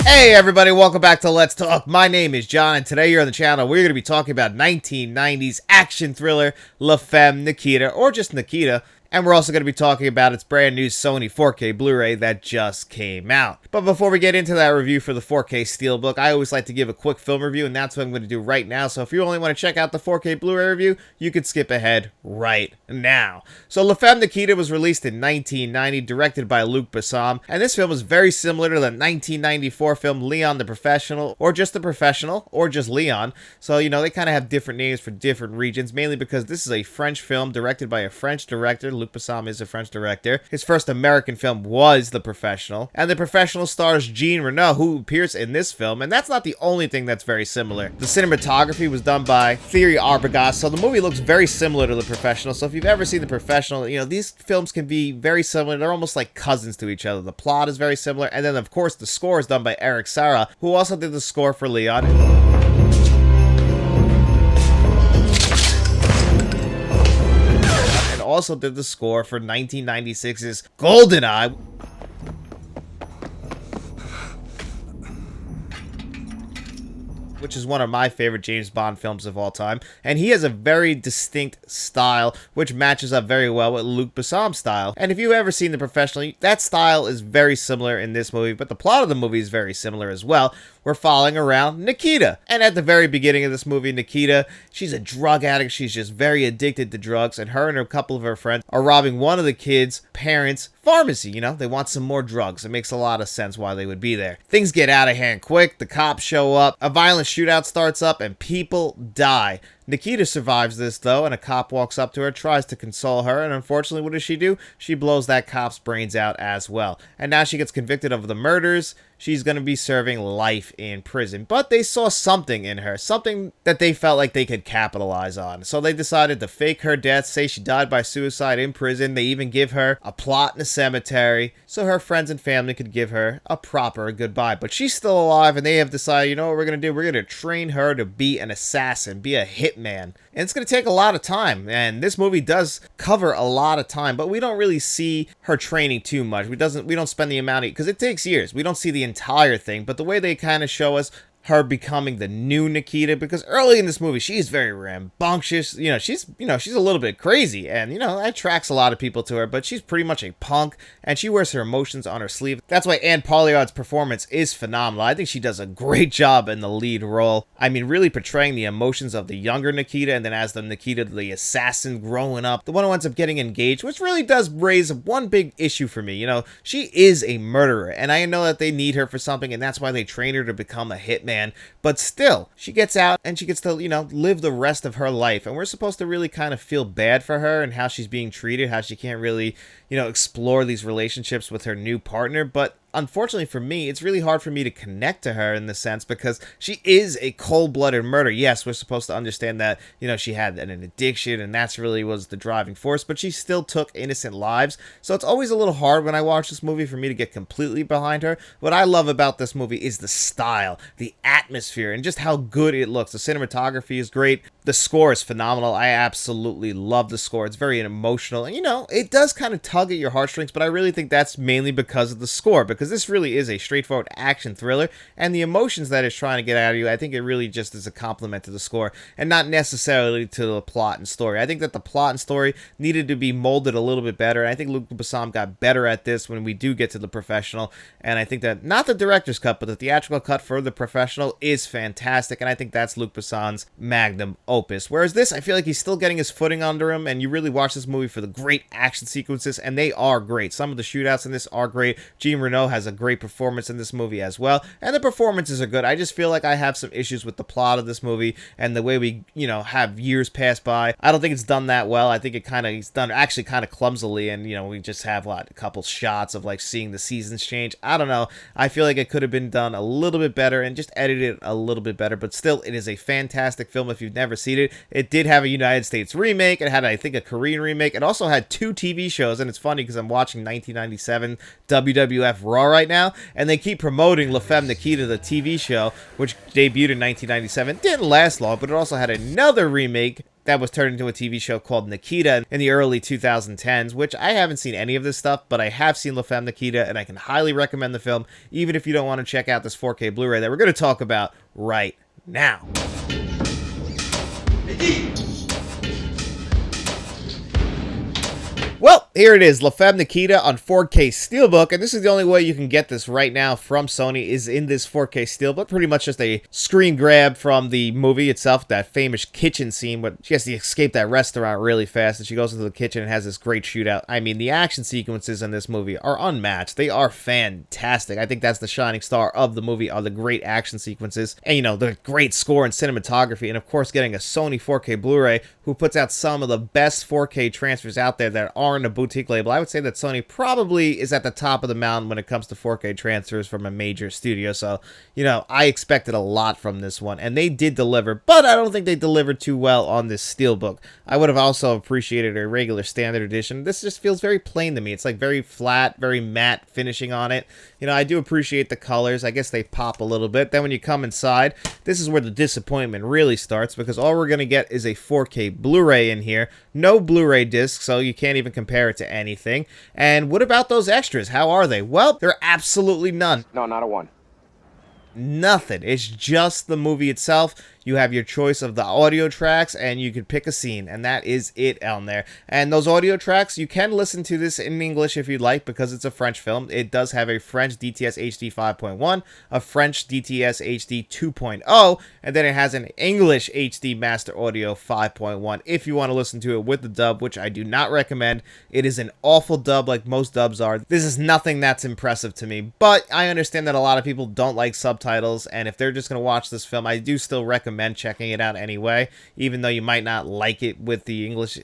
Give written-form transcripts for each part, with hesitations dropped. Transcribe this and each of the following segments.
Hey everybody, welcome back to Let's Talk. My name is John, and today here on the channel, we're going to be talking about 1990s action thriller Femme Nikita, or just Nikita. And we're also going to be talking about its brand new Sony 4K Blu-ray that just came out. But before we get into that review for the 4K Steelbook, I always like to give a quick film review, and that's what I'm going to do right now. So if you only want to check out the 4K Blu-ray review, you can skip ahead right now. So Femme Nikita was released in 1990, directed by Luc Besson, and this film is very similar to the 1994 film Leon the Professional, or just The Professional, or just Leon. So, you know, they kind of have different names for different regions, mainly because this is a French film directed by a French director. Luc Besson is a French director. His first American film was The Professional, and The Professional stars Jean Reno, who appears in this film, and that's not the only thing that's very similar. The cinematography was done by Thierry Arbogast, so the movie looks very similar to The Professional. So if you've ever seen The Professional, you know, these films can be very similar. They're almost like cousins to each other. The plot is very similar, and then of course the score is done by Eric Serra, who also did the score for Leon. Also did the score for 1996's GoldenEye, which is one of my favorite James Bond films of all time. And he has a very distinct style, which matches up very well with Luc Besson's style. And if you've ever seen The Professional, that style is very similar in this movie, but the plot of the movie is very similar as well. We're following around Nikita. And at the very beginning of this movie, Nikita, she's a drug addict. She's just very addicted to drugs. And her and a couple of her friends are robbing one of the kids' parents' pharmacy. You know, they want some more drugs. It makes a lot of sense why they would be there. Things get out of hand quick. The cops show up. A violent shootout starts up and people die. Nikita survives this, though, and a cop walks up to her, tries to console her, and unfortunately, what does she do? She blows that cop's brains out as well. And now she gets convicted of the murders. She's going to be serving life in prison. But they saw something in her, something that they felt like they could capitalize on. So they decided to fake her death, say she died by suicide in prison. They even give her a plot in a cemetery so her friends and family could give her a proper goodbye. But she's still alive, and they have decided, you know what we're going to do? We're going to train her to be an assassin, be a hitman. And it's going to take a lot of time, and this movie does cover a lot of time, but we don't really see her training too much. We don't spend the amount of, because it takes years. We don't see the entire thing, but the way they kind of show us her becoming the new Nikita, because early in this movie she's very rambunctious. She's a little bit crazy, and that attracts a lot of people to her, but she's pretty much a punk, and she wears her emotions on her sleeve. That's why Anne Pauliard's performance is phenomenal. I think she does a great job in the lead role. I mean, really portraying the emotions of the younger Nikita, and then as the Nikita, the assassin growing up, the one who ends up getting engaged, which really does raise one big issue for me. She is a murderer, and I know that they need her for something, and that's why they train her to become a hitman. But still, she gets out and she gets to, live the rest of her life. And we're supposed to really kind of feel bad for her and how she's being treated, how she can't really, explore these relationships with her new partner. But unfortunately for me, it's really hard for me to connect to her in the sense because she is a cold-blooded murderer. Yes, we're supposed to understand that, she had an addiction and that's really was the driving force, but she still took innocent lives. So it's always a little hard when I watch this movie for me to get completely behind her. What I love about this movie is the style, the atmosphere, and just how good it looks. The cinematography is great. The score is phenomenal. I absolutely love the score. It's very emotional. And, it does kind of tug at your heartstrings, but I really think that's mainly because of the score, because this really is a straightforward action thriller, and the emotions that it's trying to get out of you, I think it really just is a compliment to the score, and not necessarily to the plot and story. I think that the plot and story needed to be molded a little bit better, and I think Luc Besson got better at this when we do get to The Professional, and I think that, not the director's cut, but the theatrical cut for The Professional is fantastic, and I think that's Luc Besson's magnum opus. Whereas this, I feel like he's still getting his footing under him, and you really watch this movie for the great action sequences, and they are great. Some of the shootouts in this are great. Jean Reno has a great performance in this movie as well, and the performances are good. I just feel like I have some issues with the plot of this movie and the way we, have years pass by. I don't think it's done that well. I think it's done actually kind of clumsily, and, we just have a couple shots of seeing the seasons change. I don't know. I feel like it could have been done a little bit better and just edited a little bit better, but still, it is a fantastic film if you've never seen it. It did have a United States remake. It had, I think, a Korean remake. It also had 2 TV shows, and it's funny because I'm watching 1997 WWF Raw right now, and they keep promoting Femme Nikita, the TV show, which debuted in 1997. Didn't last long, but it also had another remake that was turned into a TV show called Nikita in the early 2010s, which I haven't seen any of this stuff, but I have seen Femme Nikita, and I can highly recommend the film, even if you don't want to check out this 4K Blu-ray that we're going to talk about right now. Well, here it is, Femme Nikita on 4K Steelbook, and this is the only way you can get this right now from Sony is in this 4K Steelbook. Pretty much just a screen grab from the movie itself, that famous kitchen scene where she has to escape that restaurant really fast, and she goes into the kitchen and has this great shootout. I mean, the action sequences in this movie are unmatched. They are fantastic. I think that's the shining star of the movie, are the great action sequences, and, you know, the great score and cinematography, and of course getting a Sony 4K Blu-ray who puts out some of the best 4K transfers out there that aren't a boutique label. I would say that Sony probably is at the top of the mountain when it comes to 4K transfers from a major studio. So, you know, I expected a lot from this one, and they did deliver, but I don't think they delivered too well on this Steelbook. I would have also appreciated a regular standard edition. This just feels very plain to me. It's like very flat, very matte finishing on it. You know, I do appreciate the colors. I guess they pop a little bit. Then when you come inside, this is where the disappointment really starts, because all we're going to get is a 4K Blu-ray in here. No Blu-ray disc, so you can't even compare it to anything. And what about those extras? How are they? Well, there are absolutely none. No, not a one. Nothing. It's just the movie itself. You have your choice of the audio tracks, and you can pick a scene, and that is it on there. And those audio tracks, you can listen to this in English if you'd like, because it's a French film. It does have a French DTS HD 5.1, a French DTS HD 2.0, and then it has an English HD Master Audio 5.1 if you want to listen to it with the dub, which I do not recommend. It is an awful dub like most dubs are. This is nothing that's impressive to me, but I understand that a lot of people don't like subtitles, and if they're just going to watch this film, I do still recommend checking it out anyway, even though you might not like it with the English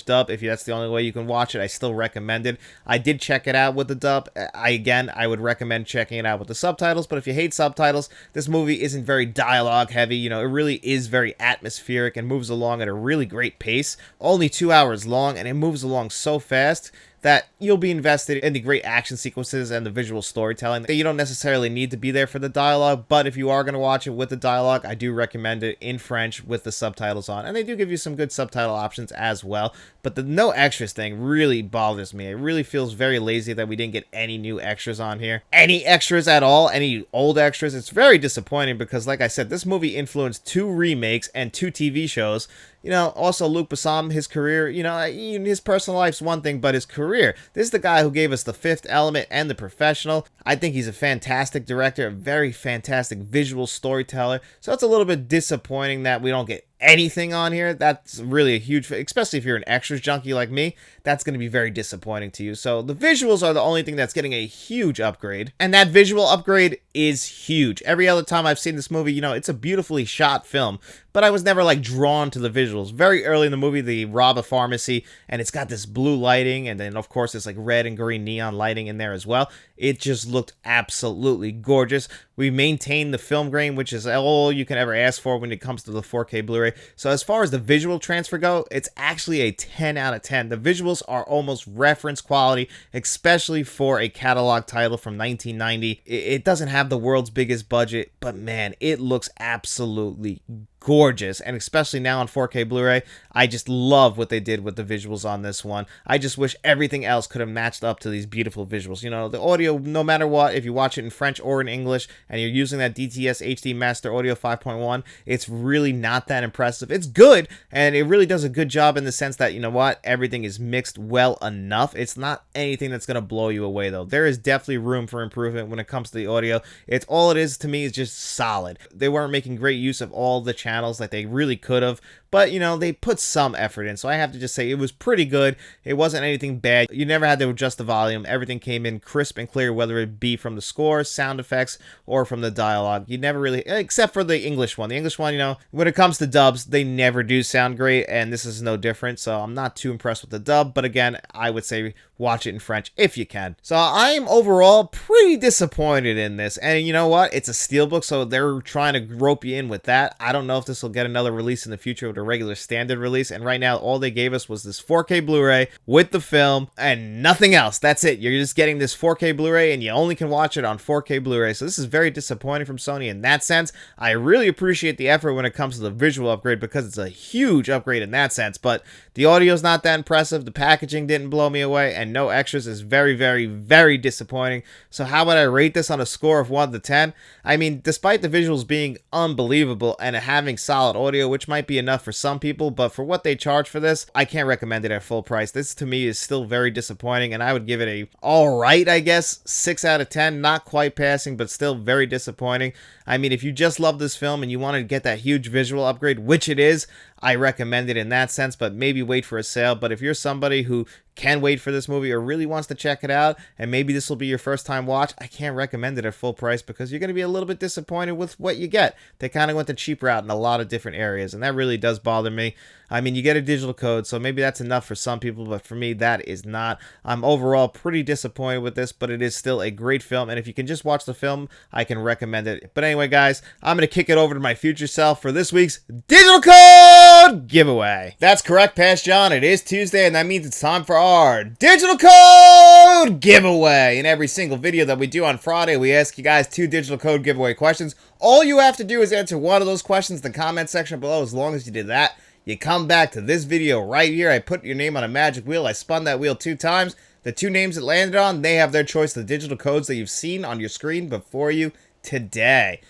dub. If that's the only way you can watch it, I still recommend it. I did check it out with the dub. I would recommend checking it out with the subtitles, but if you hate subtitles, this movie isn't very dialogue heavy. You know, it really is very atmospheric and moves along at a really great pace. Only 2 hours long, and it moves along so fast that you'll be invested in the great action sequences and the visual storytelling. You don't necessarily need to be there for the dialogue, but if you are going to watch it with the dialogue, I do recommend it in French with the subtitles on. And they do give you some good subtitle options as well. But the no extras thing really bothers me. It really feels very lazy that we didn't get any new extras on here. Any extras at all, any old extras. It's very disappointing because, like I said, this movie influenced 2 remakes and 2 TV shows. You know, also Luc Besson, his career, you know, his personal life's one thing, but his career. This is the guy who gave us The Fifth Element and The Professional. I think he's a fantastic director, a very fantastic visual storyteller. So it's a little bit disappointing that we don't get anything on here. That's really a huge, especially if you're an extras junkie like me, that's going to be very disappointing to you. So the visuals are the only thing that's getting a huge upgrade, and that visual upgrade is huge. Every other time I've seen this movie, you know, it's a beautifully shot film, but I was never like drawn to the visuals. Very early in the movie, they rob a pharmacy, and it's got this blue lighting, and then of course it's like red and green neon lighting in there as well. It just looked absolutely gorgeous. We maintained the film grain, which is all you can ever ask for when it comes to the 4K Blu-ray. So as far as the visual transfer go, it's actually a 10 out of 10. The visuals are almost reference quality, especially for a catalog title from 1990. It doesn't have the world's biggest budget, but man, it looks absolutely gorgeous, and especially now on 4K Blu-ray, I just love what they did with the visuals on this one. I just wish everything else could have matched up to these beautiful visuals. You know, the audio, no matter what, if you watch it in French or in English, and you're using that DTS HD Master Audio 5.1, it's really not that impressive. It's good, and it really does a good job in the sense that, you know what, everything is mixed well enough. It's not anything that's going to blow you away, though. There is definitely room for improvement when it comes to the audio. It's all it is to me is just solid. They weren't making great use of all the channels like they really could have, but you know, they put some effort in, so I have to just say it was pretty good. It wasn't anything bad. You never had to adjust the volume. Everything came in crisp and clear, whether it be from the score, sound effects, or from the dialogue. You never really, except for the English one. The English one, you know, when it comes to dubs, they never do sound great, and this is no different, so I'm not too impressed with the dub, but again, I would say watch it in French if you can. So I'm overall pretty disappointed in this, and you know what? It's a steelbook, so they're trying to rope you in with that. I don't know know if this will get another release in the future with a regular standard release. And right now, all they gave us was this 4K Blu-ray with the film and nothing else. That's it. You're just getting this 4K Blu-ray and you only can watch it on 4K Blu-ray. So this is very disappointing from Sony in that sense. I really appreciate the effort when it comes to the visual upgrade because it's a huge upgrade in that sense. But the audio's not that impressive. The packaging didn't blow me away, and no extras is very, very, very disappointing. So how would I rate this on a score of 1 to 10? I mean, despite the visuals being unbelievable and having solid audio, which might be enough for some people, but for what they charge for this, I can't recommend it at full price. This to me is still very disappointing, and I would give it a alright, I guess, 6 out of 10. Not quite passing, but still very disappointing. I mean, if you just love this film and you want to get that huge visual upgrade, which it is, I recommend it in that sense, but maybe wait for a sale. But if you're somebody who can wait for this movie or really wants to check it out, and maybe this will be your first time watch, I can't recommend it at full price because you're going to be a little bit disappointed with what you get. They kind of went the cheap route in a lot of different areas, and that really does bother me. I mean, you get a digital code, so maybe that's enough for some people, but for me, that is not. I'm overall pretty disappointed with this, but it is still a great film, and if you can just watch the film, I can recommend it. But anyway, guys, I'm going to kick it over to my future self for this week's digital code giveaway. That's correct, Past John. It is Tuesday, and that means it's time for our digital code giveaway. In every single video that we do on Friday, we ask you guys 2 digital code giveaway questions. All you have to do is answer one of those questions in the comment section below. As long as you did that, you come back to this video right here. I put your name on a magic wheel. I spun that wheel 2 times. The 2 names it landed on, they have their choice of the digital codes that you've seen on your screen before you today.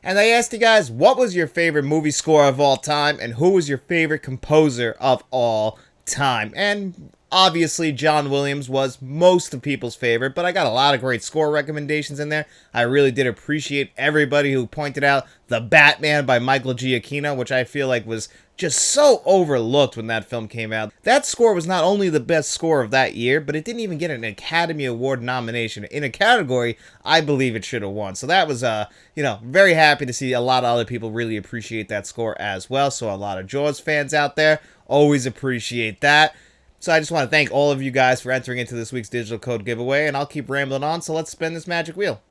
And I asked you guys, what was your favorite movie score of all time, and who was your favorite composer of all time? And obviously, John Williams was most of people's favorite, but I got a lot of great score recommendations in there. I really did appreciate everybody who pointed out The Batman by Michael Giacchino, which I feel like was just so overlooked when that film came out. That score was not only the best score of that year, but it didn't even get an Academy Award nomination in a category I believe it should have won. So that was, very happy to see a lot of other people really appreciate that score as well. So a lot of Jaws fans out there always appreciate that. So I just want to thank all of you guys for entering into this week's digital code giveaway, and I'll keep rambling on, so let's spin this magic wheel.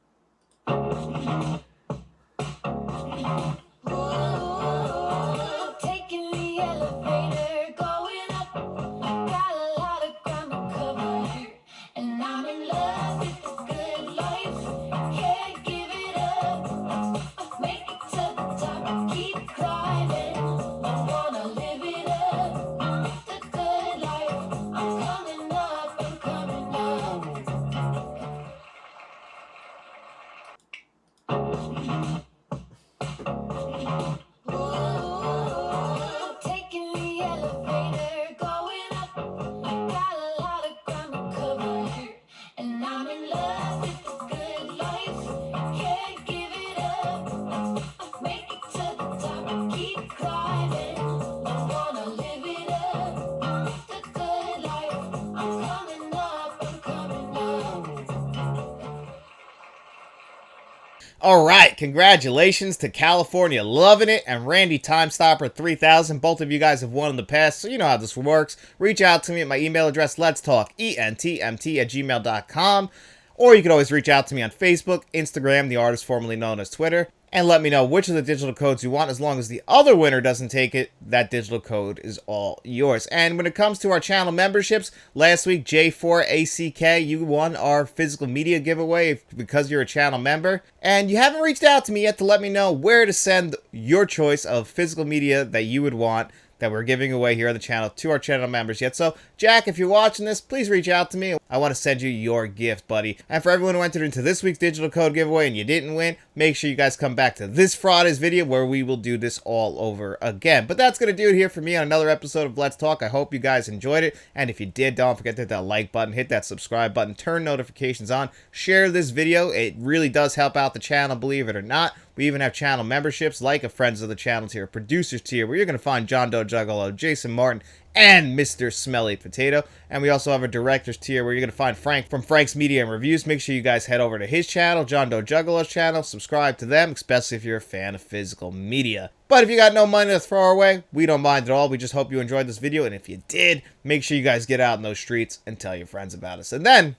Alright, congratulations to California Loving It and Randy Timestopper 3000. Both of you guys have won in the past, so you know how this works. Reach out to me at my email address, letstalkentmt@gmail.com. Or you can always reach out to me on Facebook, Instagram, the artist formerly known as Twitter, and let me know which of the digital codes you want. As long as the other winner doesn't take it, that digital code is all yours. And when it comes to our channel memberships, last week, J4ACK, you won our physical media giveaway because you're a channel member. And you haven't reached out to me yet to let me know where to send your choice of physical media that you would want that we're giving away here on the channel to our channel members yet. So, Jack, if you're watching this, please reach out to me. I want to send you your gift, buddy. And for everyone who entered into this week's digital code giveaway and you didn't win, make sure you guys come back to this Friday's video where we will do this all over again. But that's going to do it here for me on another episode of Let's Talk. I hope you guys enjoyed it. And if you did, don't forget to hit that like button, hit that subscribe button, turn notifications on, share this video. It really does help out the channel, believe it or not. We even have channel memberships like a Friends of the Channel tier, Producers tier, where you're going to find John Doe Juggalo, Jason Martin, and Mr. Smelly Potato. And we also have a Directors tier where you're going to find Frank from Frank's Media and Reviews. Make sure you guys head over to his channel, John Doe Juggalo's channel, subscribe to them, especially if you're a fan of physical media. But if you got no money to throw our way, we don't mind at all. We just hope you enjoyed this video. And if you did, make sure you guys get out in those streets and tell your friends about us. And then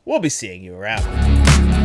we'll be seeing you around.